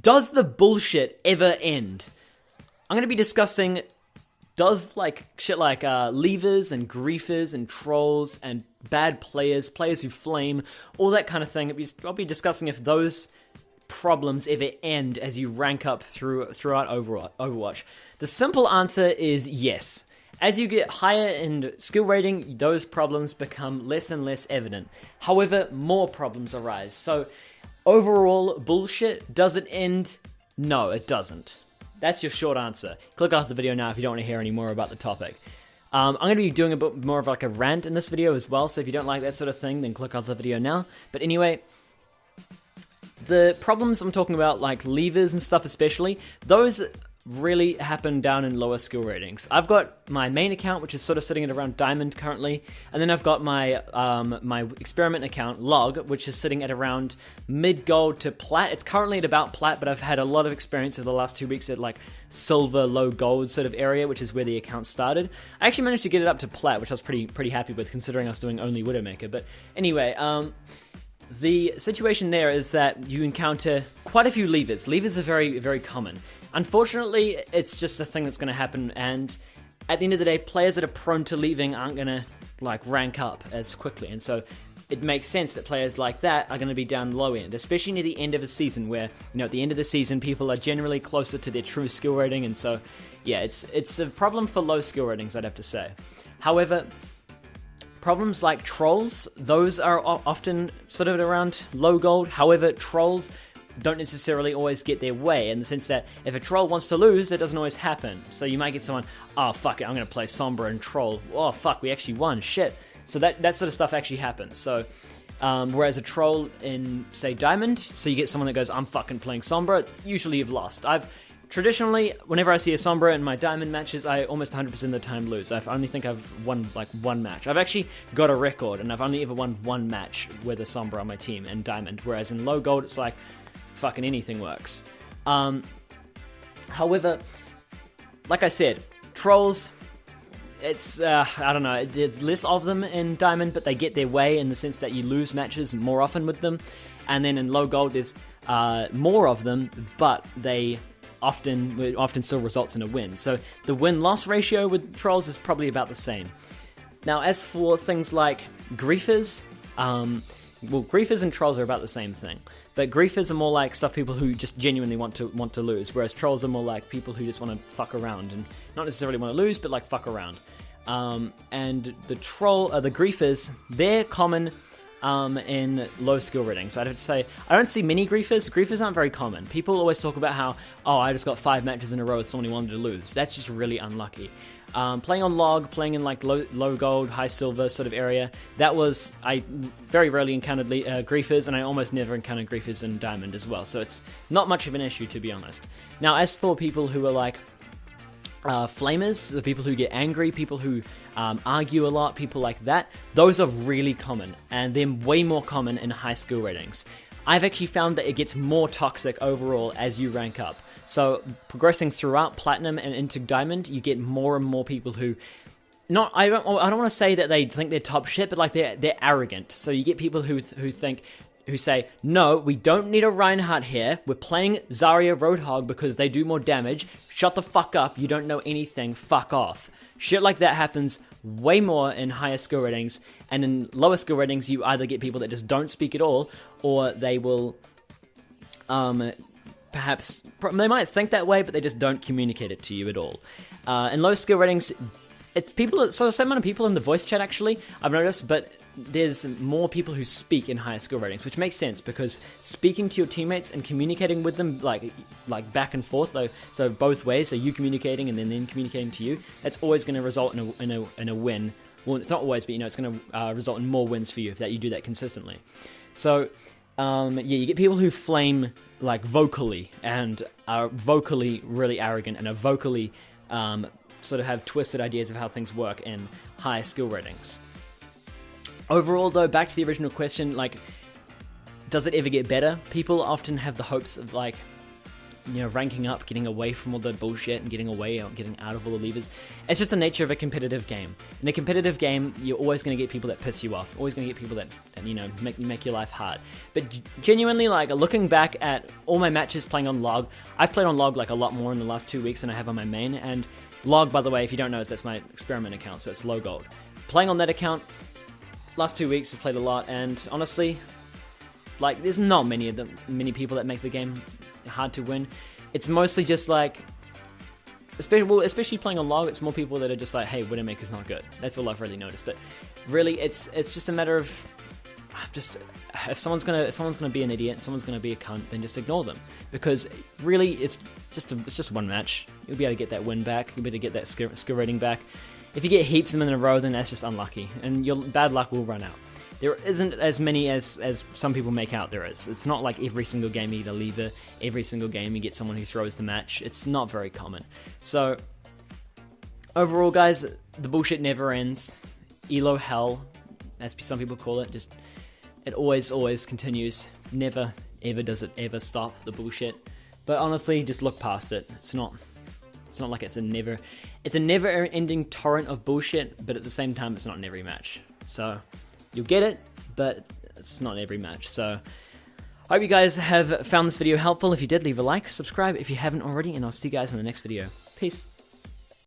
Does the bullshit ever end? I'm going to be discussing does shit like levers and griefers and trolls and bad players who flame, all that kind of thing. I'll be discussing if those problems ever end as you rank up throughout Overwatch. The simple answer is yes. As you get higher in skill rating, those problems become less and less evident. However, more problems arise. So, overall bullshit, does it end? No, it doesn't. That's your short answer. Click off the video now if you don't want to hear any more about the topic. I'm going to be doing a bit more of like a rant in this video as well, so if you don't like that sort of thing, then click off the video now. But anyway, the problems I'm talking about, like levers and stuff especially, those really happen down in lower skill ratings. I've got my main account, which is sort of sitting at around Diamond currently, and then I've got my my experiment account, Log, which is sitting at around mid-gold to plat. It's currently at about plat, but I've had a lot of experience over the last 2 weeks at like silver, low gold sort of area, which is where the account started. I actually managed to get it up to plat, which I was pretty happy with, considering I was doing only Widowmaker. But anyway, the situation there is that you encounter quite a few levers. Levers are very, very common. Unfortunately, it's just a thing that's going to happen, and at the end of the day, players that are prone to leaving aren't going to like rank up as quickly, and so it makes sense that players like that are going to be down low end, especially near the end of a season where, you know, at the end of the season, people are generally closer to their true skill rating, and so, yeah, it's a problem for low skill ratings, I'd have to say. However, problems like trolls, those are often sort of around low gold. However, trolls don't necessarily always get their way, in the sense that if a troll wants to lose, that doesn't always happen. So you might get someone, oh fuck it, I'm going to play Sombra and troll. Oh fuck, we actually won, shit. So that sort of stuff actually happens. So whereas a troll in, say, Diamond, so you get someone that goes, I'm fucking playing Sombra, usually you've lost. Traditionally, whenever I see a Sombra in my Diamond matches, I almost 100% of the time lose. I only think I've won like one match. I've actually got a record, and I've only ever won one match with a Sombra on my team in Diamond, whereas in low gold, it's like, fucking anything works. However, like I said, trolls, it's, I don't know, there's less of them in Diamond, but they get their way in the sense that you lose matches more often with them. And then in low gold, there's more of them, but they often still results in a win. So the win-loss ratio with trolls is probably about the same. Now, as for things like griefers, well, griefers and trolls are about the same thing. But griefers are more like stuff people who just genuinely want to lose, whereas trolls are more like people who just want to fuck around and not necessarily want to lose, but like fuck around. And the griefers, they're common in low skill ratings. I'd have to say, I don't see many griefers. Griefers aren't very common. People always talk about how, oh, I just got 5 matches in a row with someone who wanted to lose. That's just really unlucky. Playing on log, playing in like low gold, high silver sort of area, I very rarely encountered griefers, and I almost never encountered griefers in diamond as well, so it's not much of an issue, to be honest. Now, as for people who are like flamers, the people who get angry, people who argue a lot, people like that, those are really common, and they're way more common in high skill ratings. I've actually found that it gets more toxic overall as you rank up. So progressing throughout Platinum and into Diamond, you get more and more people who, I don't want to say that they think they're top shit, but like they're arrogant. So you get people who say, no, we don't need a Reinhardt here. We're playing Zarya Roadhog because they do more damage. Shut the fuck up. You don't know anything. Fuck off. Shit like that happens way more in higher skill ratings, and in lower skill ratings, you either get people that just don't speak at all, or they will, perhaps, they might think that way, but they just don't communicate it to you at all. In low skill ratings, it's people, so the same amount of people in the voice chat actually, I've noticed, but there's more people who speak in higher skill ratings, which makes sense, because speaking to your teammates and communicating with them, like back and forth, so both ways, so you communicating and then them communicating to you, that's always going to result in a win. Well, it's not always, but it's going to result in more wins for you if you do that consistently. So, you get people who flame like vocally and are vocally really arrogant and are vocally sort of have twisted ideas of how things work in high skill ratings. Overall, though, back to the original question, like, does it ever get better? People often have the hopes of, like, ranking up, getting away from all the bullshit and getting out of all the levers. It's just the nature of a competitive game. In a competitive game, you're always going to get people that piss you off, always going to get people that make your life hard. But genuinely, like, looking back at all my matches playing on log, I've played on log like a lot more in the last 2 weeks than I have on my main. And log, by the way, if you don't know, that's my experiment account, so it's low gold. Playing on that account, last 2 weeks I've played a lot, and honestly, like, there's not many people that make the game hard to win. It's mostly just like, especially playing on log, it's more people that are just like, hey, Widowmaker's not good. That's all I've really noticed. But really, it's just a matter of if someone's gonna be an idiot, someone's gonna be a cunt, then just ignore them, because really it's just one match. You'll be able to get that win back. You'll be able to get that skill rating back. If you get heaps of them in a row, then that's just unlucky, and your bad luck will run out. There isn't as many as some people make out there is. It's not like every single game you get a lever, every single game you get someone who throws the match. It's not very common. So, overall, guys, the bullshit never ends. Elo hell, as some people call it, it always continues. Never, ever does it ever stop, the bullshit. But honestly, just look past it. It's not like it's a never-ending torrent of bullshit, but at the same time, it's not in every match. So, you'll get it, but it's not every match. So, I hope you guys have found this video helpful. If you did, leave a like, subscribe if you haven't already, and I'll see you guys in the next video. Peace.